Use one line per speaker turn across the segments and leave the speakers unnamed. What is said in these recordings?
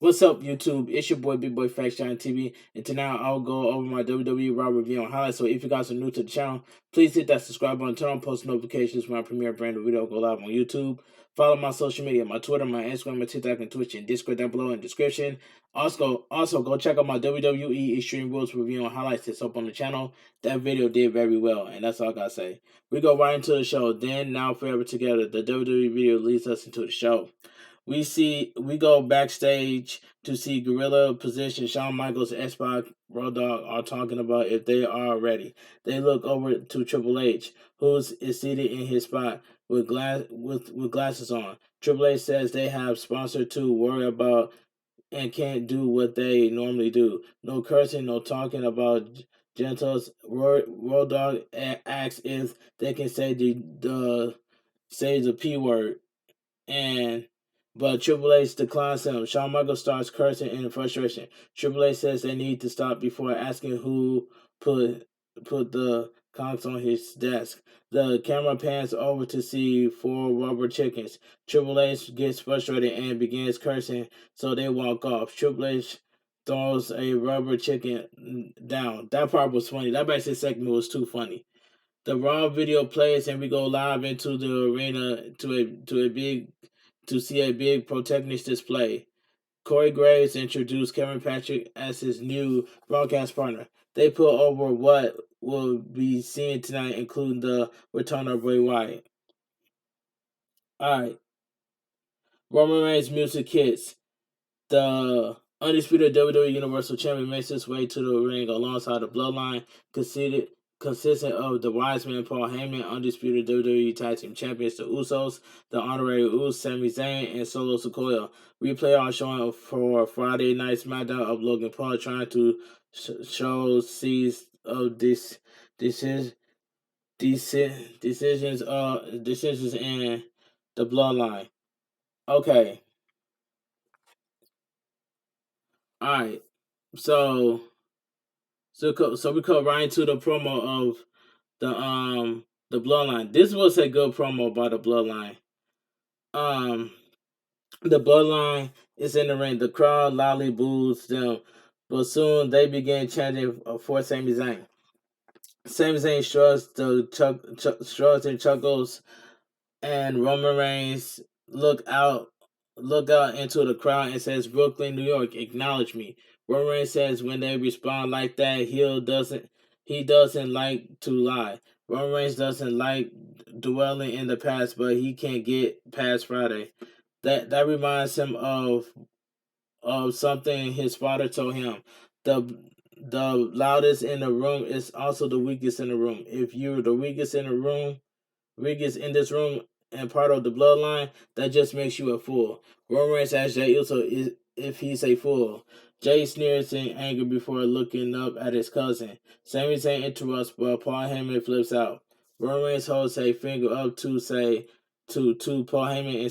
What's up, YouTube? It's your boy, Big Boy TV, and tonight I'll go over my WWE RAW review and highlights. So if you guys are new to the channel, please hit that subscribe button, turn on post notifications when I premiere a brand new video, go live on YouTube. Follow my social media, my Twitter, my Instagram, my TikTok, and Twitch, and Discord down below in the description. Also go check out my WWE Extreme Rules review and highlights that's up on the channel. That video did very well, and that's all I gotta say. We go right into the show. Then, now, forever together. The WWE video leads us into the show. We go backstage to see Gorilla position Shawn Michaels and X-Pac Road Dogg are talking about if they are ready. They look over to Triple H, who is seated in his spot with glasses on. Triple H says they have sponsor to worry about and can't do what they normally do. No cursing, no talking about genitals. Road Dogg asks if they can say the P word, but Triple H declines him. Shawn Michaels starts cursing in frustration. Triple H says they need to stop before asking who put the conch on his desk. The camera pans over to see 4 rubber chickens. Triple H gets frustrated and begins cursing, so they walk off. Triple H throws a rubber chicken down. That part was funny. That backstage segment was too funny. The Raw video plays and we go live into the arena to see a big protagonist display. Corey Graves introduced Kevin Patrick as his new broadcast partner. They put over what we'll be seeing tonight, including the return of Bray Wyatt. Alright. Roman Reigns music hits. The undisputed WWE Universal Champion makes his way to the ring alongside the Bloodline, consisting of the Wise Man Paul Heyman, undisputed WWE Tag Team Champions, the Usos, the Honorary Usos, Sami Zayn, and Solo Sikoa. Replay are showing for Friday Night SmackDown of Logan Paul trying to show seeds of decisions in the Bloodline. Okay. All right. So we come right into the promo of the Bloodline. This was a good promo by the Bloodline. The Bloodline is in the ring. The crowd loudly boos them, but soon they begin chanting for Sami Zayn. Sami Zayn shrugs and chuckles, and Roman Reigns look out into the crowd and says, "Brooklyn, New York, acknowledge me." Roman Reigns says when they respond like that, he doesn't like to lie. Roman Reigns doesn't like dwelling in the past, but he can't get past Friday. That reminds him of something his father told him. The loudest in the room is also the weakest in the room. If you're the weakest in the room, weakest in this room, and part of the Bloodline, that just makes you a fool. Roman Reigns asks Jey Uso if he's a fool. Jey sneers in anger before looking up at his cousin. Sami Zayn interrupts, but Paul Heyman flips out. Roman Reigns holds a finger up to say to Paul Heyman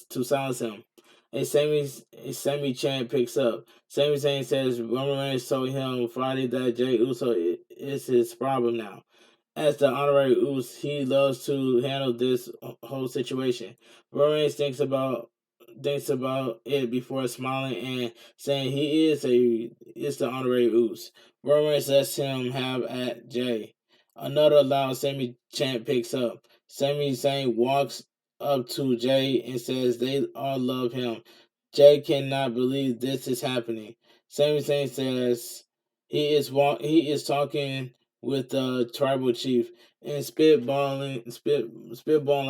to silence him. A Sami chant picks up. Sami Zayn says Roman Reigns told him Friday that Jey Uso is his problem now. As the honorary Uso, he loves to handle this whole situation. Roman Reigns thinks about it before smiling and saying he is the honorary Uso. Roman Reigns lets him have at Jey. Another loud Sami chant picks up. Sami Zayn walks up to Jey and says they all love him. Jey cannot believe this is happening. Sami Zayn says he is talking with the tribal chief and spitballing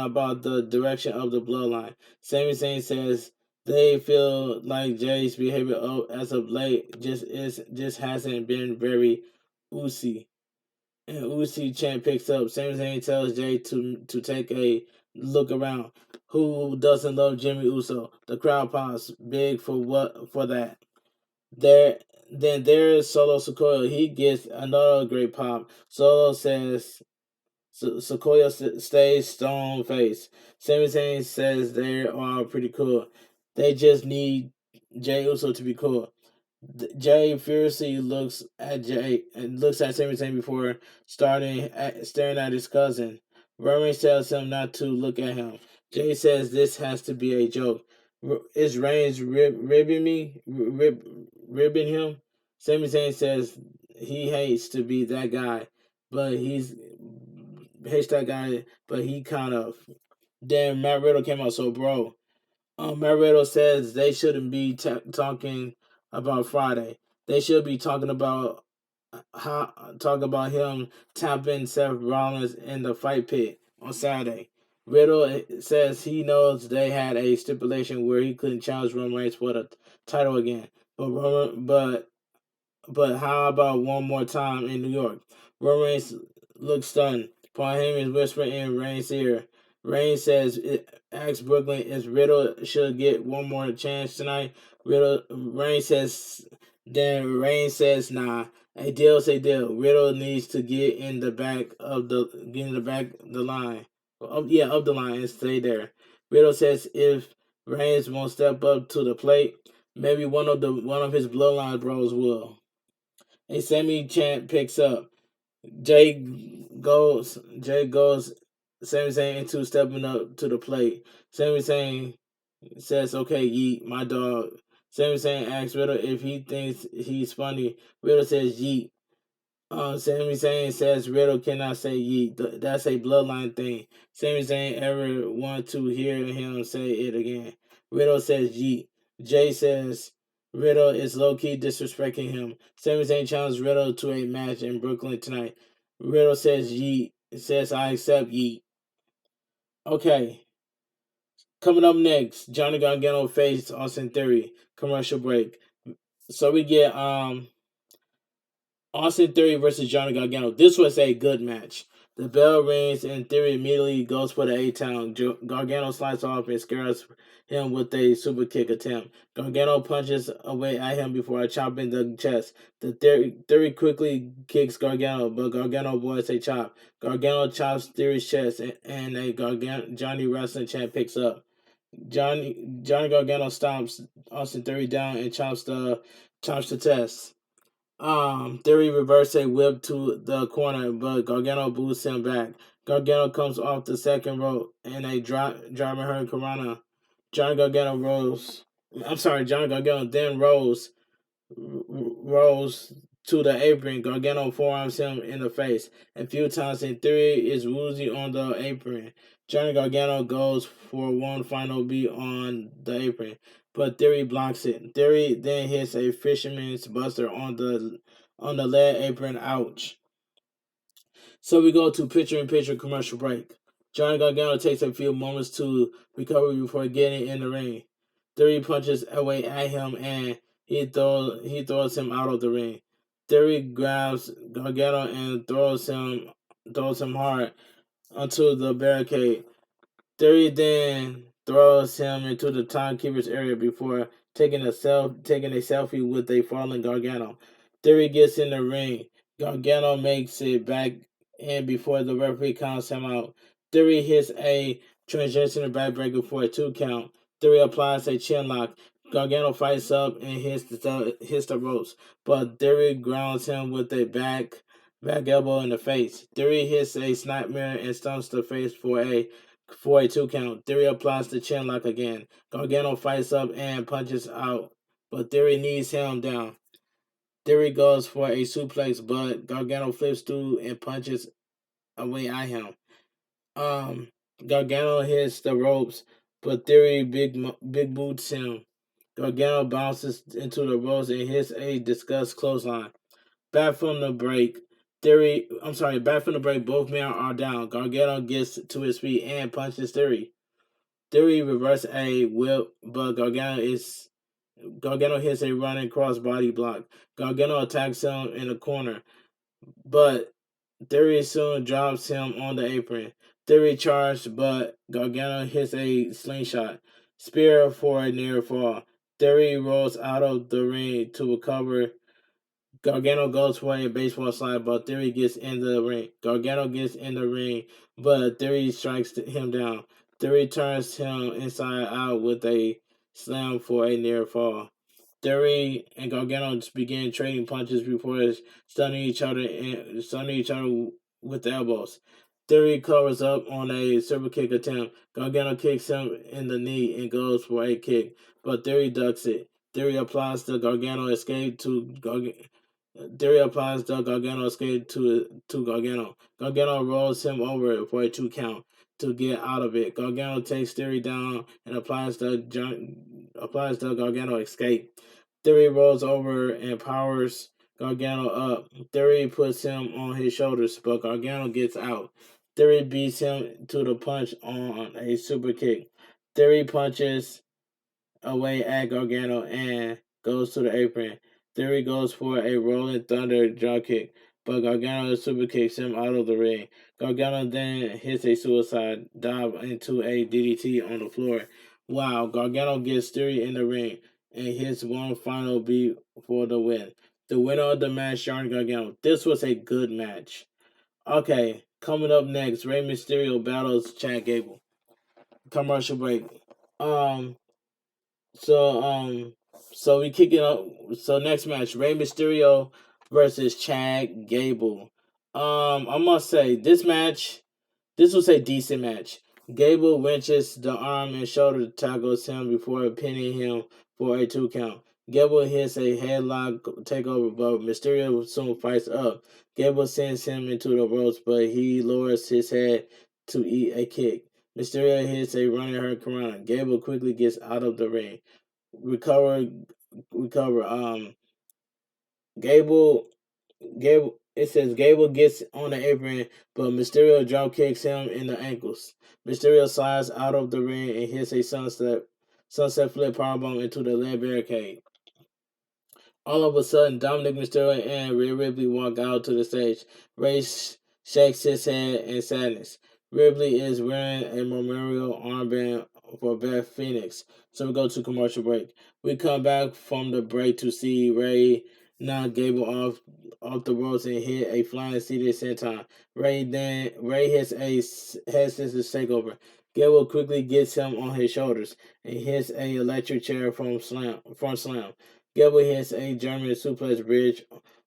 about the direction of the Bloodline. Sami Zayn says they feel like Jey's behavior as of late just hasn't been very Usi. And Usi chant picks up. Sami Zayn tells Jey to take a look around. Who doesn't love Jimmy Uso? The crowd pops big for that. There's Solo Sikoa. He gets another great pop. Solo says Sikoa stays stone face. Sami Zayn says they are pretty cool. They just need Jey Uso to be cool. Jey furiously looks at Sami Zayn before staring at his cousin. Roman tells him not to look at him. Jey says this has to be a joke. Is Reigns ribbing him? Sami Zayn says he hates to be that guy, but he's hates that guy, but he kind of. Then Matt Riddle came out, so bro. Matt Riddle says they shouldn't be talking about Friday. They should be talking about him tapping Seth Rollins in the fight pit on Saturday. Riddle says he knows they had a stipulation where he couldn't challenge Roman Reigns for the title again, but how about one more time in New York? Roman Reigns looks stunned. Paul Heyman whispers in Reigns' ear. Reigns says, asks Brooklyn if Riddle should get one more chance tonight. Reigns says, nah. A deal's a deal. Riddle needs to get in the back of the line. Of the line and stay there. Riddle says if Reigns won't step up to the plate, maybe one of his bloodline bros will. A semi chant picks up. Jay goes. Sami Zayn into stepping up to the plate. Sami Zayn says, "Okay, yeet, my dog." Sami Zayn asks Riddle if he thinks he's funny. Riddle says, "Yeet." Sami Zayn says Riddle cannot say yeet. That's a bloodline thing. Sami Zayn ever want to hear him say it again. Riddle says yeet. Jay says Riddle is low-key disrespecting him. Sami Zayn challenges Riddle to a match in Brooklyn tonight. Riddle says yeet. It says I accept yeet. Okay. Coming up next, Johnny Gargano faced Austin Theory. Commercial break. So we get Austin Theory versus Johnny Gargano. This was a good match. The bell rings and Theory immediately goes for the A-Town. Gargano slides off and scares him with a super kick attempt. Gargano punches away at him before chopping the chest. The Theory quickly kicks Gargano, but Gargano avoids a chop. Gargano chops Theory's chest and a Johnny Wrestling chant picks up. Johnny Gargano stomps Austin Theory down and chops the chest. Theory reverses a whip to the corner, but Gargano boosts him back. Gargano comes off the second rope and a driving hurricanrana. Johnny Gargano then rolls to the apron. Gargano forearms him in the face a few times, and Theory is woozy on the apron. Johnny Gargano goes for one final beat on the apron, but Theory blocks it. Theory then hits a fisherman's buster on the lead apron. Ouch. So we go to picture-in-picture commercial break. Johnny Gargano takes a few moments to recover before getting in the ring. Theory punches away at him and he throws him out of the ring. Theory grabs Gargano and throws him hard onto the barricade. Theory then throws him into the timekeeper's area before taking a selfie with a fallen Gargano. Theory gets in the ring. Gargano makes it back in before the referee counts him out. Theory hits a transitional backbreaker for a 2 count. Theory applies a chin lock. Gargano fights up and hits the ropes, but Theory grounds him with a back elbow in the face. Theory hits a snapmare and stumps the face for a 2 count. Theory applies the chin lock again. Gargano fights up and punches out, but Theory knees him down. Theory goes for a suplex, but Gargano flips through and punches away at him. Gargano hits the ropes, but Theory big boots him. Gargano bounces into the ropes and hits a disgust clothesline. Back from the break, both men are down. Gargano gets to his feet and punches Theory. Theory reverses a whip, but Gargano hits a running crossbody block. Gargano attacks him in the corner, but Theory soon drops him on the apron. Theory charged, but Gargano hits a slingshot spear for a near fall. Theory rolls out of the ring to recover. Gargano goes for a baseball slide, but Theory gets in the ring. Gargano gets in the ring, but Theory strikes him down. Theory turns him inside out with a slam for a near fall. Theory and Gargano begin trading punches before stunning each other with elbows. Theory covers up on a super kick attempt. Gargano kicks him in the knee and goes for a kick, but Theory ducks it. Theory applies the Gargano escape to Gargano. Gargano rolls him over for a 2 count to get out of it. Gargano takes Theory down and applies the Gargano escape. Theory rolls over and powers Gargano up. Theory puts him on his shoulders, but Gargano gets out. Theory beats him to the punch on a super kick. Theory punches away at Gargano and goes to the apron. Theory goes for a rolling thunder drop kick, but Gargano super kicks him out of the ring. Gargano then hits a suicide dive into a DDT on the floor. Wow, Gargano gets Theory in the ring and hits one final beat for the win. The winner of the match, Johnny Gargano. This was a good match. Okay, coming up next, Rey Mysterio battles Chad Gable. Commercial break. Um, so so we kick it up. So next match, Rey Mysterio versus Chad Gable. I must say this was a decent match. Gable winches the arm and shoulder tackles him before pinning him for a 2 count. Gable hits a headlock takeover, but Mysterio soon fights up. Gable sends him into the ropes, but he lowers his head to eat a kick. Mysterio hits a running hurricanrana. Gable quickly gets out of the ring. Recover. Gable it says Gable gets on the apron, but Mysterio drop kicks him in the ankles. Mysterio slides out of the ring and hits a sunset flip powerbomb into the lead barricade. All of a sudden, Dominic Mysterio and Rhea Ripley walk out to the stage. Ray shakes his head in sadness. Ripley is wearing a memorial armband for Beth Phoenix. So we go to commercial break. We come back from the break to see Ray knock Gable off the ropes and hit a flying seated senton. Ray hits a head scissors takeover. Gable quickly gets him on his shoulders and hits a electric chair from slam. Gable hits a German suplex bridge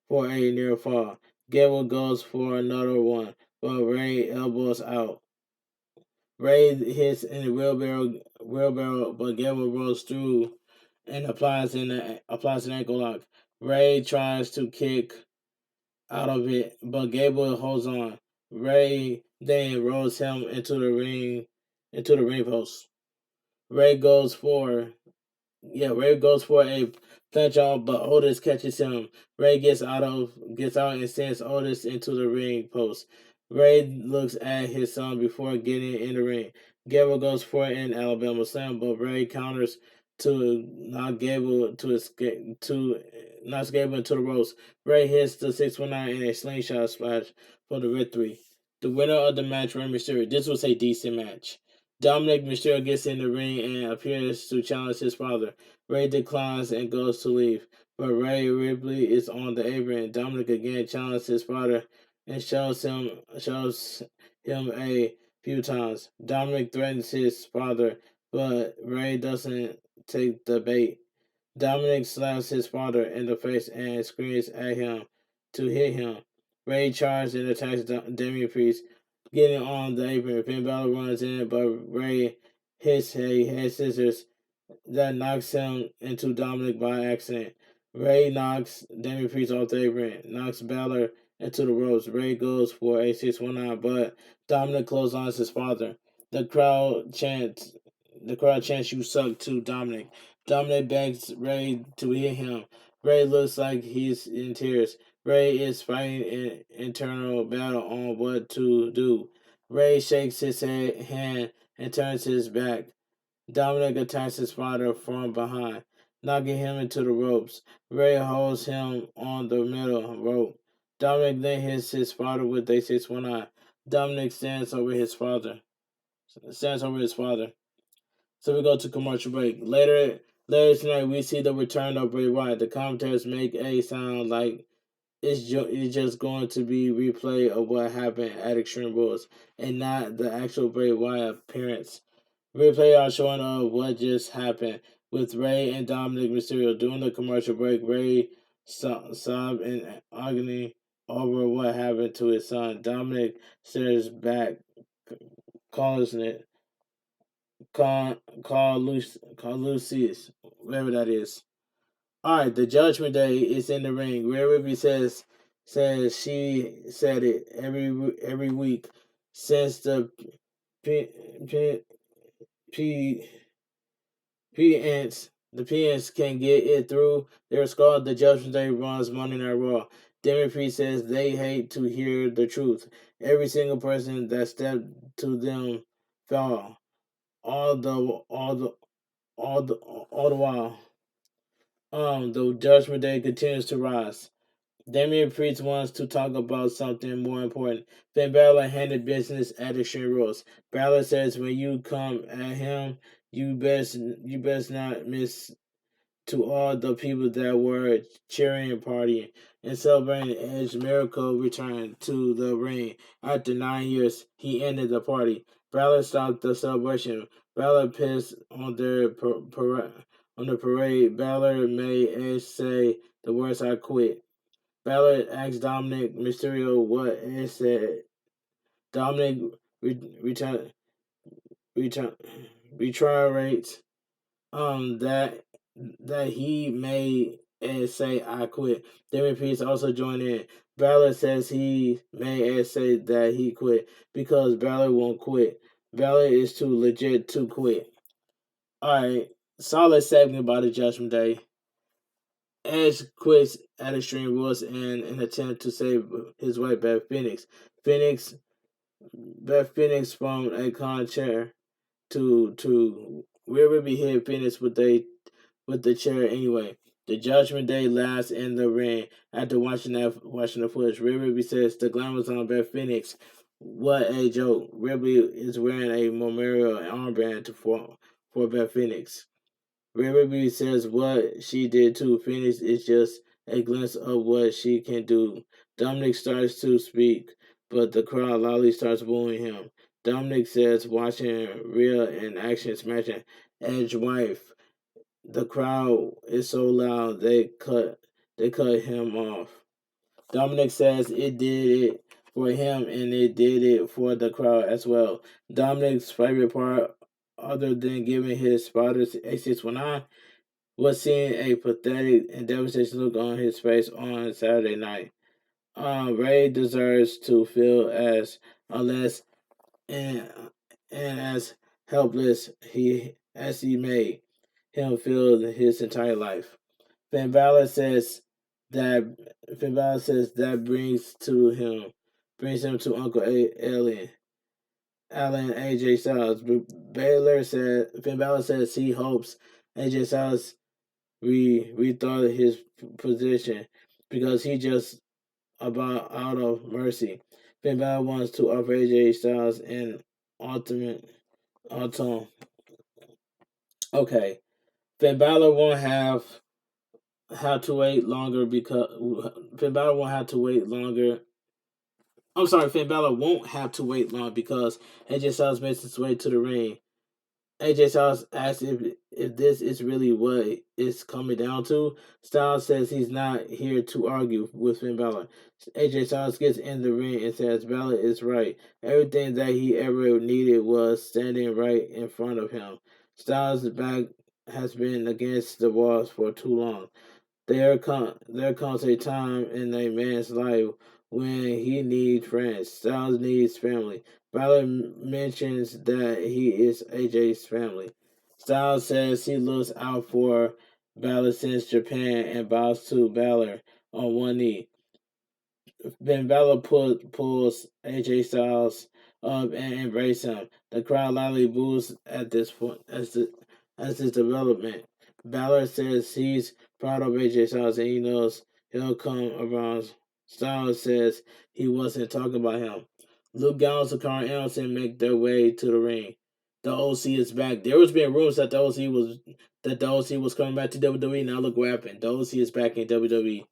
for a near fall. Gable goes for another one, but Ray elbows out. Ray hits in the wheelbarrow, but Gable rolls through and applies an ankle lock. Ray tries to kick out of it, but Gable holds on. Ray then rolls him into the ring post. Ray goes for a punch on, but Otis catches him. Ray gets out and sends Otis into the ring post. Ray looks at his son before getting in the ring. Gable goes for an Alabama slam, but Ray counters to knock Gable knocks Gable into the ropes. Ray hits the 619 in a slingshot splash for the victory. The winner of the match, Rey Mysterio. This was a decent match. Dominic Mysterio gets in the ring and appears to challenge his father. Ray declines and goes to leave, but Ray Ripley is on the apron. Dominic again challenges his father and shows him a few times. Dominic threatens his father, but Ray doesn't take the bait. Dominic slaps his father in the face and screams at him to hit him. Ray charges and attacks Damian Priest, getting on the apron. Finn Balor runs in, but Ray hits a head scissors that knocks him into Dominic by accident. Ray knocks Damian Priest off the apron, knocks Balor into the ropes. Ray goes for a 619, but Dominic clotheslines his father. The crowd chants, "You suck" to Dominic. Dominic begs Ray to hit him. Ray looks like he's in tears. Ray is fighting an internal battle on what to do. Ray shakes his hand and turns his back. Dominic attacks his father from behind, knocking him into the ropes. Ray holds him on the middle rope. Dominic then hits his father with a 619. Dominic stands over his father. So we go to commercial break. Later tonight, we see the return of Bray Wyatt. The commentators make a sound like it's just going to be replay of what happened at Extreme Rules and not the actual Bray Wyatt appearance. Replay are showing of what just happened with Ray and Dominic Mysterio. During the commercial break, Ray sobbed in agony over what happened to his son. Dominic stares back, calling it call Lucius, whatever that is. All right, the Judgment Day is in the ring. Rhea Ripley says she said it every week since the P, P, P, the PNs can get it through their skull. The Judgment Day runs Monday Night Raw. Damian Priest says they hate to hear the truth. Every single person that stepped to them fell. All the while, the Judgment Day continues to rise. Damian Priest wants to talk about something more important. Finn Balor handled business at Extreme Rules. Balor says when you come at him, you best not miss to all the people that were cheering and partying and celebrating Edge's miracle return to the ring. After 9 years, he ended the party. Balor stopped the celebration. Balor pissed on on the parade. Balor made Edge say the words "I quit." Balor asked Dominic Mysterio what Edge said. Dominic return reiterates that he made Ed say I quit. Damian Priest also joined in. Balor says he made Ed say that he quit because Balor won't quit. Balor is too legit to quit. Alright, solid segment by the Judgment Day. Edge quits at Extreme Rules in an attempt to save his wife Beth Phoenix. Beth Phoenix from a con chair to Rhea Ripley hit Phoenix with the chair anyway. The Judgment Day laughs in the ring after watching the footage. Rhea Ripley says the glamor's on Beth Phoenix. What a joke! Ripley is wearing a memorial armband for Beth Phoenix. Rhea Ripley says what she did to Phoenix is just a glimpse of what she can do. Dominic starts to speak, but the crowd loudly starts booing him. Dominic says watching Rhea in action smashing Edge's wife. The crowd is so loud they cut him off. Dominic says it did it for him and it did it for the crowd as well. Dominic's favorite part, other than giving his spotters A619, was seeing a pathetic and devastating look on his face on Saturday night. Ray deserves to feel as unless and as helpless he made him feel his entire life. Finn Balor says that brings him to Uncle Allen AJ Styles. Finn Balor says he hopes AJ Styles rethought his position because he just about out of mercy. Finn Balor wants to offer AJ Styles an ultimate autumn. Okay. Finn Balor won't have to wait longer because Finn Balor won't have to wait longer. I'm sorry, Finn Balor won't have to wait long because AJ Styles makes his way to the ring. AJ Styles asks if this is really what it's coming down to. Styles says he's not here to argue with Finn Balor. AJ Styles gets in the ring and says Balor is right. Everything that he ever needed was standing right in front of him. Styles' back has been against the walls for too long. There comes a time in a man's life when he needs friends. Styles needs family. Balor mentions that he is AJ's family. Styles says he looks out for Balor since Japan and bows to Balor on one knee. Then Balor pulls AJ Styles up and embraces him. The crowd loudly boos at this point as this development. Balor says he's proud of AJ Styles and he knows he'll come around. Styles says he wasn't talking about him. Luke Gallows and Carl Anderson make their way to the ring. The OC is back. There was been rumors that the OC was coming back to WWE. Now look what happened. The OC is back in WWE.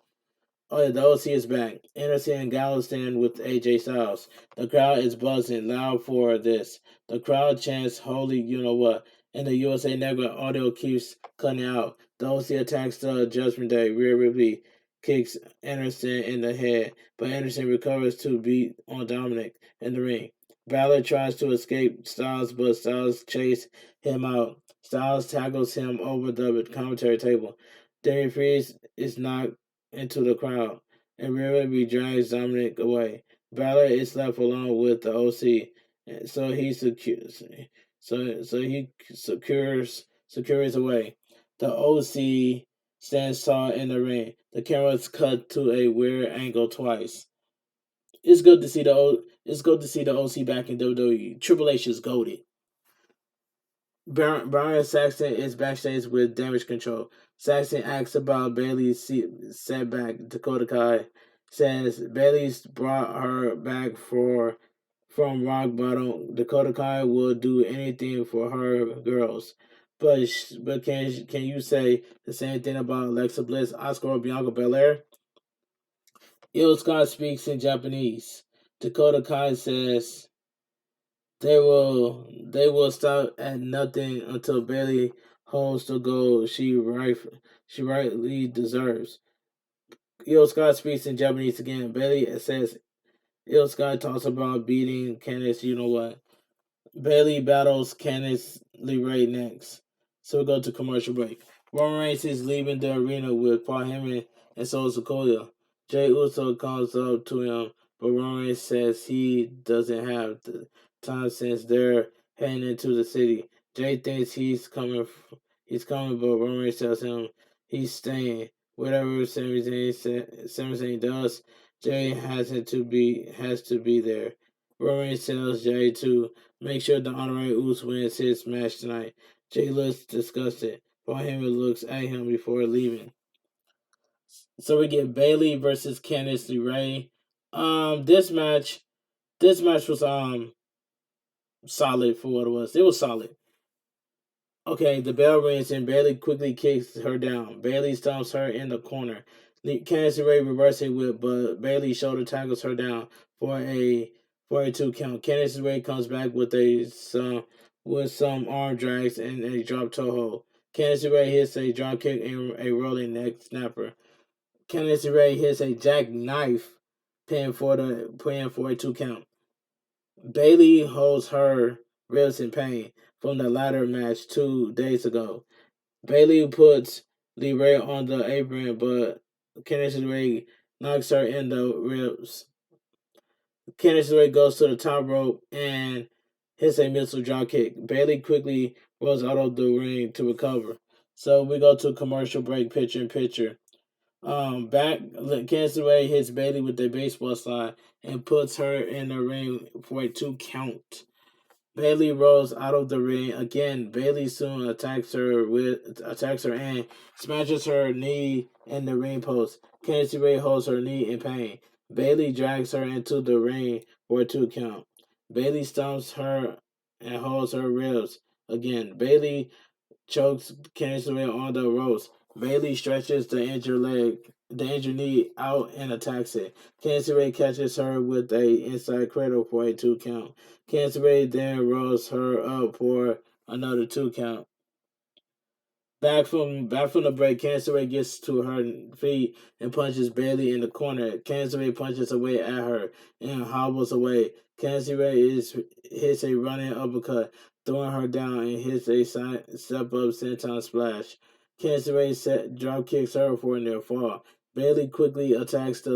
Oh yeah, the OC is back. Anderson and Gallows stand with AJ Styles. The crowd is buzzing loud for this. The crowd chants, "Holy, you know what?" And the USA Network audio keeps cutting out. The OC attacks the Judgment Day. Rhea Ripley kicks Anderson in the head, but Anderson recovers to beat on Dominic in the ring. Balor tries to escape Styles, but Styles chases him out. Styles tackles him over the commentary table. Dairy Freeze is knocked into the crowd, and Rhea drags Dominic away. Balor is left alone with the OC, so he secures away. The OC stands tall in the ring. The camera's cut to a weird angle twice. It's good to see it's good to see the OC back in WWE. Triple H is goaded. Brian Saxton is backstage with Damage Control. Saxton asks about Bailey's setback. Dakota Kai says Bailey's brought her back from rock bottom. Dakota Kai will do anything for her girls. But can you say the same thing about Alexa Bliss, Oscar, or Bianca Belair? Il Scott speaks in Japanese. Dakota Kai says they will stop at nothing until Bailey holds the gold she rightly deserves. Il Scott speaks in Japanese again. Bailey says Il Scott talks about beating Candice, you know what? Bailey battles Candice LeRae next. So we go to commercial break. Roman Reigns is leaving the arena with Paul Heyman and Solo Sikoa. Jey Uso comes up to him, but Roman Reigns says he doesn't have the time since they're heading into the city. Jey thinks he's coming, but Roman Reigns tells him he's staying. Whatever Sami Zayn does, Jey has to be there. Roman Reigns tells Jey to make sure the Honorary Uso wins his match tonight. Jey looks disgusted. Paul Heyman looks at him before leaving. So we get Bailey versus Candice LeRae. This match was solid for what it was. It was solid. Okay, the bell rings and Bailey quickly kicks her down. Bailey stomps her in the corner. Candice LeRae reverses whip, but Bailey shoulder tackles her down for a 2 count. Candice LeRae comes back with some arm drags and a drop toe hold. Candice LeRae hits a drop kick and a rolling neck snapper. Candice LeRae hits a jackknife pin for a 2 count. Bailey holds her ribs in pain from the ladder match 2 days ago. Bailey puts LeRae on the apron, but Candice LeRae knocks her in the ribs. Candice LeRae goes to the top rope and hits a missile drop kick. Bailey quickly rolls out of the ring to recover. So we go to a commercial break, picture in picture. Candice LeRae hits Bailey with a baseball slide and puts her in the ring for a 2 count. Bailey rolls out of the ring again. Bailey soon attacks her and smashes her knee in the ring post. Candice LeRae holds her knee in pain. Bailey drags her into the ring for a 2 count. Bailey stomps her and holds her ribs again. Bailey chokes Candice LeRae on the ropes. Bailey stretches the injured knee out and attacks it. Candice LeRae catches her with a inside cradle for a 2 count. Candice LeRae then rolls her up for another 2 count. Back from the break, Candice LeRae gets to her feet and punches Bailey in the corner. Candice LeRae punches away at her and hobbles away. Candice LeRae hits a running uppercut, throwing her down and hits a step up senton splash. Candice LeRae drop kicks her for a near fall. Bailey quickly attacks the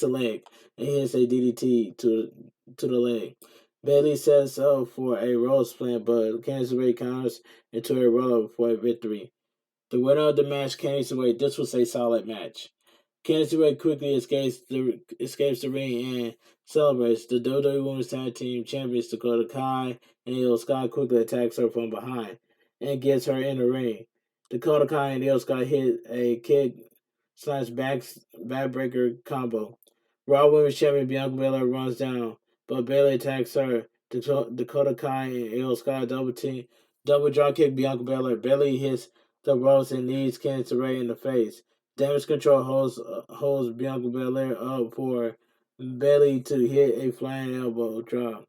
leg and hits a DDT to the leg. Bailey sets up for a rose plant, but Candice LeRae counters into a roll-up for a victory. The winner of the match, Candice LeRae. This was a solid match. Candice LeRae quickly escapes the ring and celebrates. The WWE Women's Tag Team Champions Dakota Kai and Io Sky quickly attacks her from behind and gets her in the ring. Dakota Kai and Io Sky hit a kick/backbreaker combo. Raw Women's Champion Bianca Belair runs down, but Bailey attacks her. Dakota Kai and Io Sky double drop kick Bianca Belair. Bailey hits the ropes and knees Candice LeRae in the face. Damage Control holds Bianca Belair up for Bailey to hit a flying elbow drop.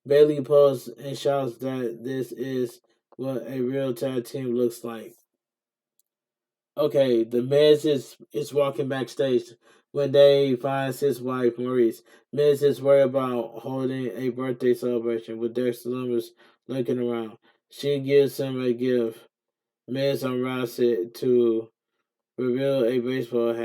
Bailey posts and shouts that this is what a real tag team looks like. Okay, the Miz is walking backstage when they finds his wife Maurice. Miz is worried about holding a birthday celebration with Dexter Lumis looking around. She gives him a gift. Miz unwraps it to reveal a baseball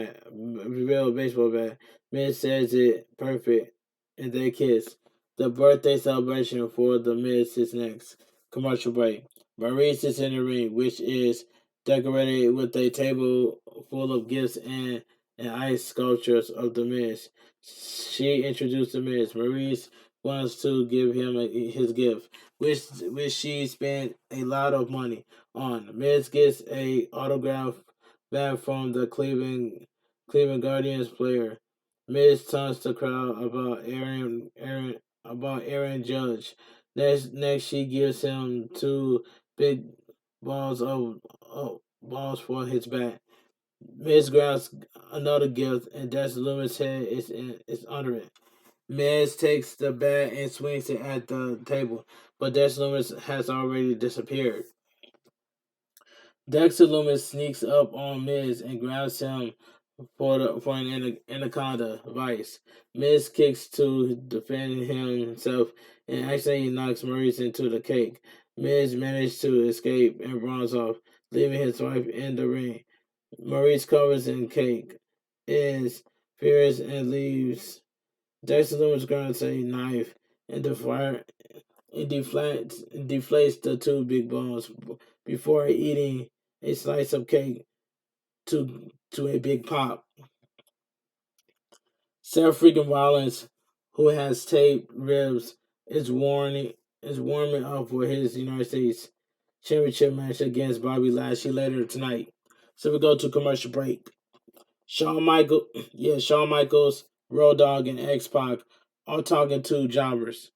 bat. Miz says it perfect, and they kiss. The birthday celebration for the Miz is next. Commercial break. Maurice is in the ring, which is decorated with a table full of gifts and ice sculptures of the Miz. She introduced the Miz. Maurice wants to give him his gift, which she spent a lot of money on. Miz gets a autograph back from the Cleveland Guardians player. Miz taunts the crowd about Aaron Judge. Next, she gives him two big balls for his bat. Miz grabs another gift, and Dexter Lumis' head is under it. Miz takes the bat and swings it at the table, but Dexter Lumis has already disappeared. Dexter Lumis sneaks up on Miz and grabs him for an anaconda vice. Miz kicks to defend himself and accidentally knocks Maurice into the cake. Miz manages to escape and runs off, leaving his wife in the ring. Maurice covers in cake, is furious and leaves. Dexter Lumis grabs a knife and deflates the two big balls before eating a slice of cake to a big pop. Seth freaking Rollins, who has taped ribs, is warming up for his United States Championship match against Bobby Lashley later tonight. So we go to commercial break. Shawn Michaels, Road Dogg, and X Pac are talking to jobbers.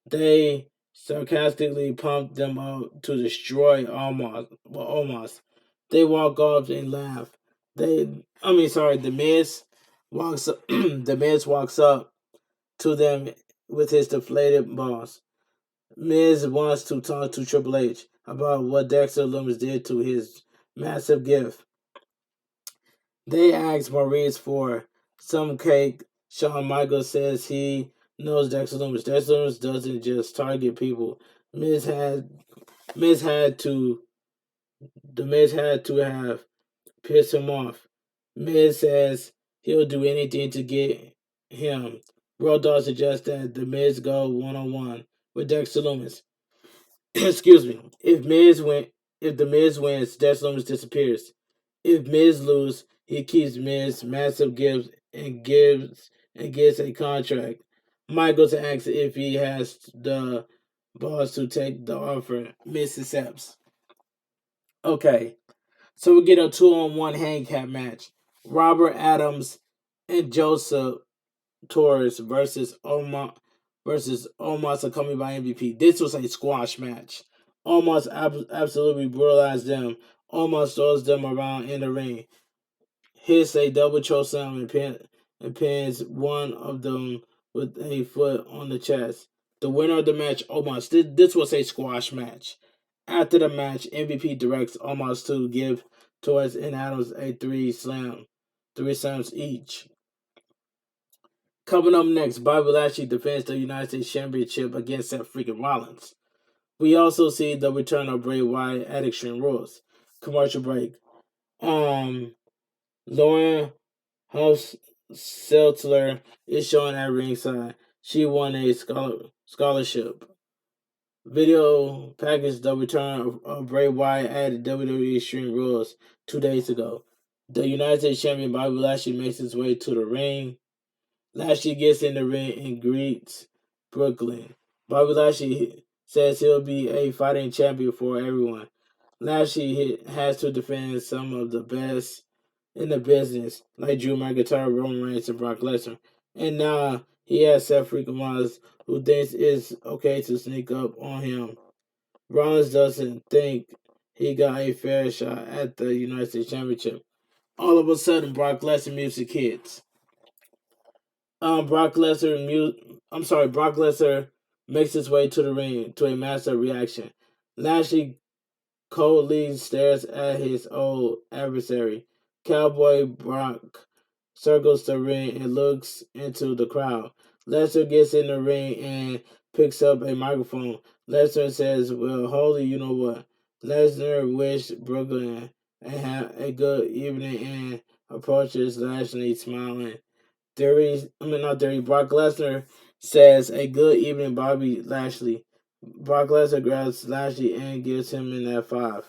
They sarcastically pump them up to destroy almost. They walk off and laugh. The Miz walks the Miz walks up to them with his deflated balls. Miz wants to talk to Triple H about what Dexter Lumis did to his massive gift. They ask Maurice for some cake. Shawn Michaels says he knows Dexter Lumis. Dexter Lumis doesn't just target people. Miz had Miz had to the Miz had to have pissed him off. Miz says he'll do anything to get him. Road Dogg suggests that the Miz go 1-on-1 with Dexter Lumis. Excuse me. If the Miz wins, Dexter Lumis disappears. If Miz loses, he keeps Miz massive gifts and gets a contract. Michaels asks if he has the balls to take the offer. Miz accepts. Okay, so we get a 2-on-1 handicap match. Robert Adams and Joseph Torres versus Omos coming by MVP. This was a squash match. Omos absolutely brutalized them. Omos throws them around in the ring, hits a double choke slam and pins one of them with a foot on the chest. The winner of the match, Omos. This was a squash match. After the match, MVP directs Omos to give Torres and Adams a three slams each. Coming up next, Bobby Lashley defends the United States Championship against Seth freaking Rollins. We also see the return of Bray Wyatt at Extreme Rules. Commercial break. Lauren Seltzler is showing at ringside. She won a scholarship. Video package the return of Bray Wyatt at WWE Extreme Rules 2 days ago. The United States Champion Bobby Lashley makes his way to the ring. Lashley gets in the ring and greets Brooklyn. Bobby Lashley says he'll be a fighting champion for everyone. Lashley has to defend some of the best in the business, like Drew McIntyre, Roman Reigns, and Brock Lesnar. And now he has Seth freaking Rollins, who thinks it's okay to sneak up on him. Rollins doesn't think he got a fair shot at the United States Championship. All of a sudden, Brock Lesnar music hits. Brock Lesnar makes his way to the ring to a massive reaction. Lashley Coldly stares at his old adversary. Cowboy Brock circles the ring and looks into the crowd. Lesnar gets in the ring and picks up a microphone. Lesnar says, "Well, holy, you know what?" Lesnar wished Brooklyn a good evening and approaches Lashley smiling. Not Theory. Brock Lesnar says, "A good evening, Bobby Lashley." Brock Lesnar grabs Lashley and gives him an F5.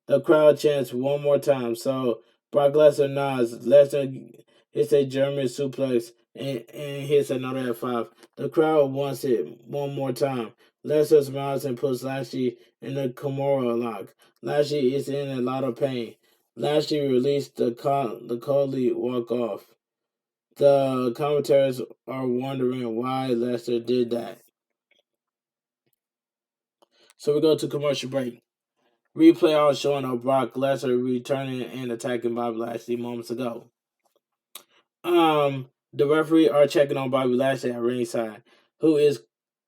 The crowd chants one more time, so Brock Lesnar nods. Lesnar hits a German suplex and hits another F5. The crowd wants it one more time. Lesnar smiles and puts Lashley in the Kimura lock. Lashley is in a lot of pain. Lashley released the Coley walk off. The commentators are wondering why Lesnar did that. So we go to commercial break. Replay all showing of Brock Lesnar returning and attacking Bobby Lashley moments ago. The referee are checking on Bobby Lashley at ringside, who is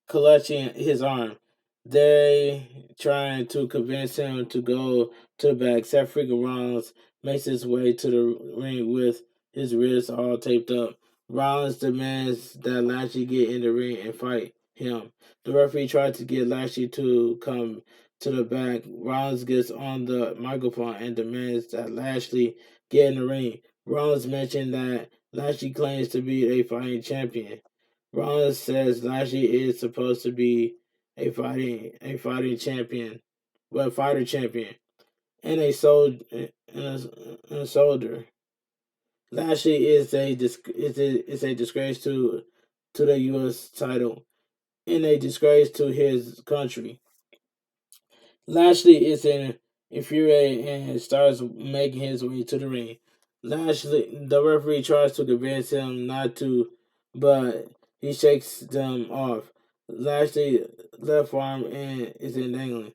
clutching his arm. They trying to convince him to go to the back. Seth freaking Rollins makes his way to the ring with his wrists all taped up. Rollins demands that Lashley get in the ring and fight him. The referee tries to get Lashley to come to the back. Rollins gets on the microphone and demands that Lashley get in the ring. Rollins mentioned that Lashley claims to be a fighting champion. Rollins says Lashley is supposed to be a fighting champion, well, fighter champion, and a soldier. Lashley is a disgrace to the U.S. title and a disgrace to his country. Lashley is infuriated and starts making his way to the ring. The referee tries to convince him not to, but he shakes them off. Lashley left arm and is dangling.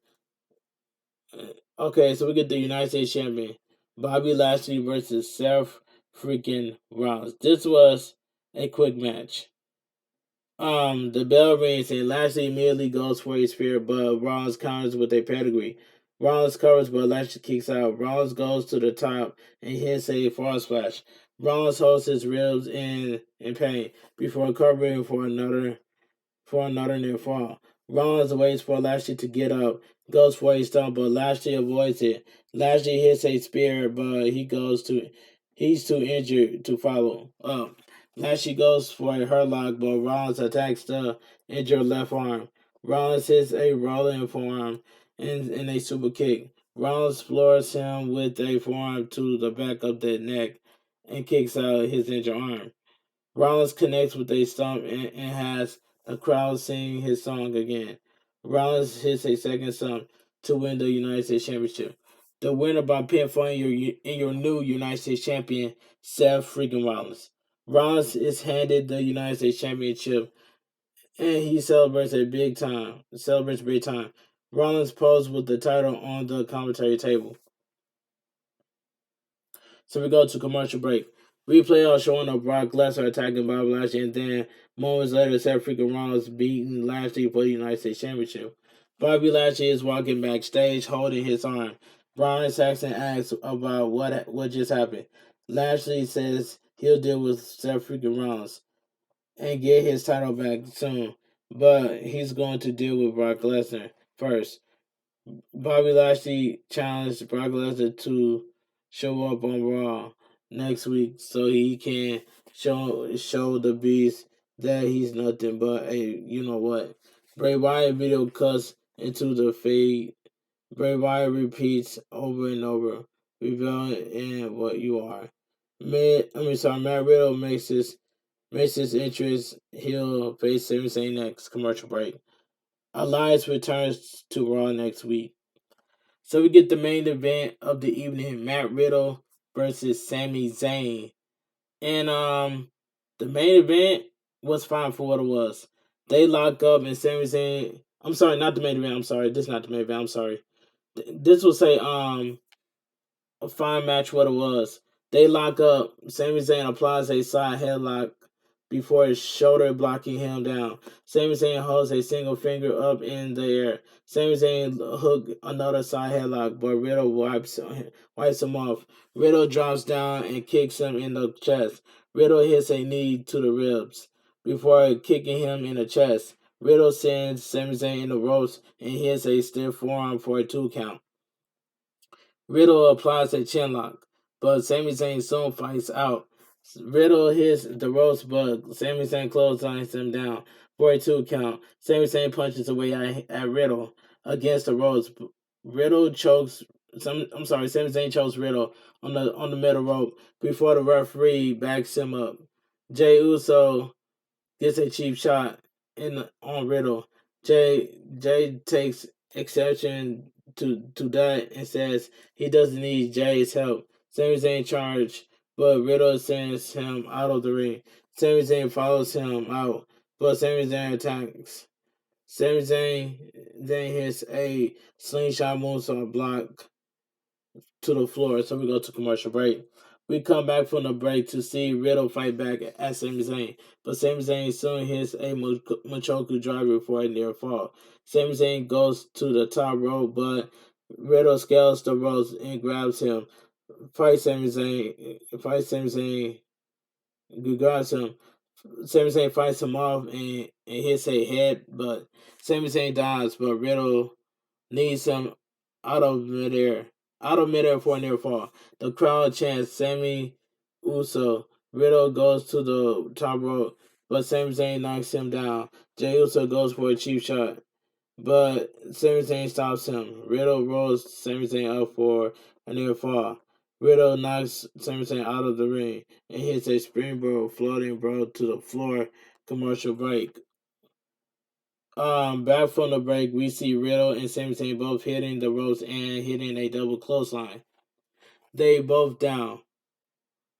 Okay, so we get the United States champion, Bobby Lashley versus Seth freaking Rollins. This was a quick match. The bell rings and Lashley immediately goes for a spear, but Rollins counters with a pedigree. Rollins covers, but Lashley kicks out. Rollins goes to the top and hits a frog splash. Rollins holds his ribs in pain before covering for another near fall. Rollins waits for Lashley to get up, goes for a stomp, but Lashley avoids it. Lashley hits a spear, but he's too injured to follow up. Lashley goes for a hurtlock, but Rollins attacks the injured left arm. Rollins hits a rolling forearm in a super kick. Rollins floors him with a forearm to the back of the neck and kicks out his injured arm. Rollins connects with a stomp and has the crowd sing his song again. Rollins hits a second stomp to win the United States Championship. The winner by pinfall in your new United States Champion, Seth freaking Rollins. Rollins is handed the United States Championship and he celebrates big time. Rollins posed with the title on the commentary table. So we go to commercial break. Replay of showing up Brock Lesnar attacking Bobby Lashley, and then moments later, Seth freaking Rollins beating Lashley for the United States Championship. Bobby Lashley is walking backstage holding his arm. Brian Saxon asks about what just happened. Lashley says he'll deal with Seth freaking Rollins and get his title back soon, but he's going to deal with Brock Lesnar first. Bobby Lashley challenged Brock Lesnar to show up on Raw next week so he can show the Beast that he's nothing but a you know what. Bray Wyatt video cuts into the fade. Bray Wyatt repeats over and over, revealing in what you are. Matt Riddle makes his entrance. He'll face Sami Zayn next commercial break. Elias returns to Raw next week. So we get the main event of the evening: Matt Riddle versus Sami Zayn, and the main event was fine for what it was. They lock up, and Sami Zayn. I'm sorry, not the main event. I'm sorry, this is not the main event. I'm sorry. This was a fine match. What it was. They lock up. Sami Zayn applies a side headlock before his shoulder blocking him down. Sami Zayn holds a single finger up in the air. Sami Zayn hook another side headlock, but Riddle wipes him off. Riddle drops down and kicks him in the chest. Riddle hits a knee to the ribs before kicking him in the chest. Riddle sends Sami Zayn in the ropes and hits a stiff forearm for a 2 count. Riddle applies a chinlock, but Sami Zayn soon fights out. Riddle hits the ropes, but Sami Zayn clotheslines him down for a 2 count. Sami Zayn punches away at Riddle against the ropes. Riddle chokes. Sami Zayn chokes Riddle on the middle rope before the referee backs him up. Jey Uso gets a cheap shot on Riddle. Jay takes exception to that and says he doesn't need Jay's help. Sami Zayn charged, but Riddle sends him out of the ring. Sami Zayn follows him out, but Sami Zayn attacks. Sami Zayn then hits a slingshot moonsault block to the floor. So we go to commercial break. We come back from the break to see Riddle fight back at Sami Zayn, but Sami Zayn soon hits a Machoku driver before a near fall. Sami Zayn goes to the top rope, but Riddle scales the ropes and grabs him. Fights Sami Zayn, grabs him. Sami Zayn fights him off and hits a head, but Sami Zayn dies, but Riddle needs him out of midair for a near fall. The crowd chants Sami Uso. Riddle goes to the top rope, but Sami Zayn knocks him down. Jey Uso goes for a cheap shot, but Sami Zayn stops him. Riddle rolls Sami Zayn up for a near fall. Riddle knocks Sami Zayn out of the ring and hits a springboard floating bro to the floor. Commercial break. Back from the break, we see Riddle and Sami Zayn both hitting the ropes and hitting a double clothesline. They both down.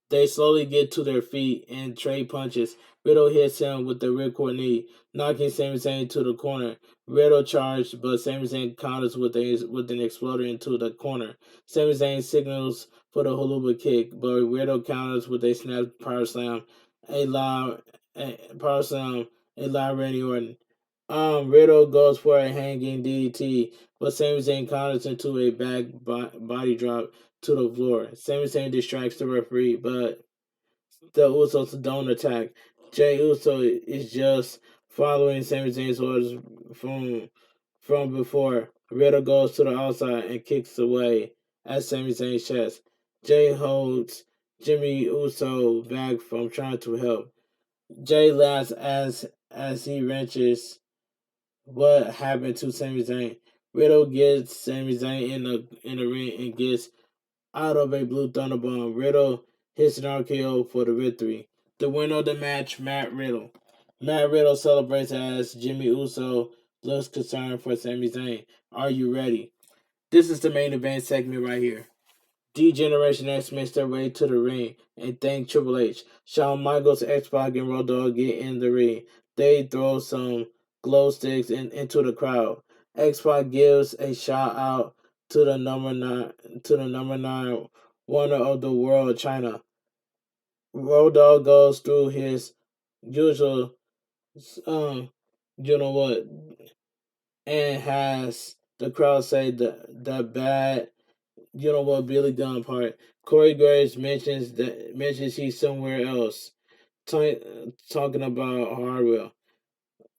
They slowly get to their feet and trade punches. Riddle hits him with the ripcord knee, knocking Sami Zayn to the corner. Riddle charged, but Sami Zayn counters with an exploder into the corner. Sami Zayn signals for the Haluba kick, but Riddle counters with a snap power slam, a live Randy Orton. Riddle goes for a hanging DDT, but Sami Zayn counters into a back body drop to the floor. Sami Zayn distracts the referee, but the Usos don't attack. Jey Uso is just following Sami Zayn's orders from before. Riddle goes to the outside and kicks away at Sami Zayn's chest. Jey holds Jimmy Uso back from trying to help. Jey laughs as he wrenches what happened to Sami Zayn. Riddle gets Sami Zayn in the ring and gets out of a blue thunderbomb. Riddle hits an RKO for the victory. The winner of the match, Matt Riddle. Matt Riddle celebrates as Jimmy Uso looks concerned for Sami Zayn. Are you ready? This is the main event segment right here. D-Generation X makes their way to the ring and thank Triple H. Shawn Michaels, X-Pac, and Road Dogg get in the ring. They throw some glow sticks into the crowd. X-Pac gives a shout out to the number nine wonder of the world, China. Road Dogg goes through his usual, you know what, and has the crowd say the bad, you know what, Billy Gunn part. Corey Graves mentions he's somewhere else, talking about Hardwell.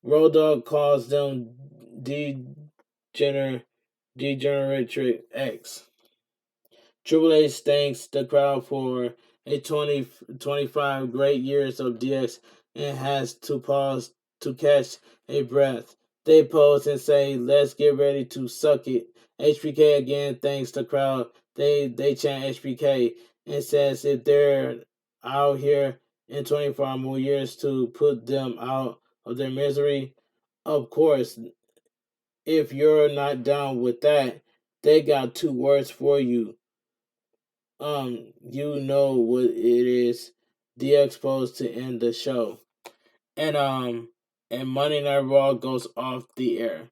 Road Dogg calls them Degenerate X. Triple H thanks the crowd for a 25 great years of DX and has to pause to catch a breath. They pose and say, "Let's get ready to suck it." HBK again thanks the crowd. They chant HBK and says if they're out here in 25 more years to put them out of their misery, of course, if you're not down with that, they got 2 words for you. You know what it is. The exposed to end the show. And Monday Night Raw goes off the air.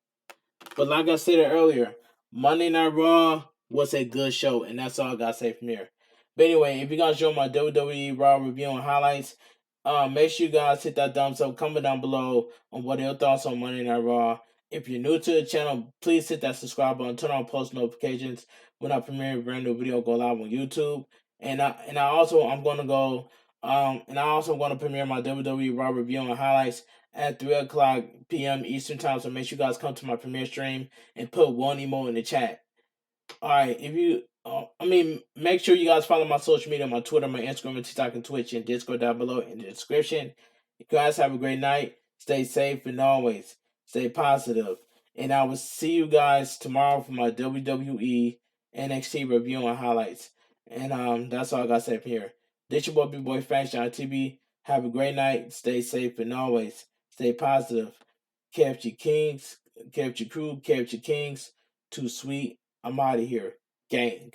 But like I said earlier, Monday Night Raw was a good show, and that's all I gotta say from here. But anyway, if you guys enjoyed my WWE Raw review and highlights, Make sure you guys hit that thumbs up. Comment down below on what your thoughts on Monday Night Raw. If you're new to the channel, please hit that subscribe button. Turn on post notifications when I premiere a brand new video go live on YouTube. And I also I'm gonna go and I also want to premiere my WWE RAW review and highlights at 3 o'clock p.m. Eastern time. So make sure you guys come to my premiere stream and put one emo in the chat. All right, if you, make sure you guys follow my social media, my Twitter, my Instagram, and TikTok, and Twitch, and Discord down below in the description. You guys have a great night. Stay safe and always stay positive. And I will see you guys tomorrow for my WWE NXT review and highlights. And that's all I got to say from here. This your boy, Big Boy Faction on TV. Have a great night. Stay safe and always stay positive. KFG Kings, KFG Crew, KFG Kings. Too sweet. I'm out of here. Gang.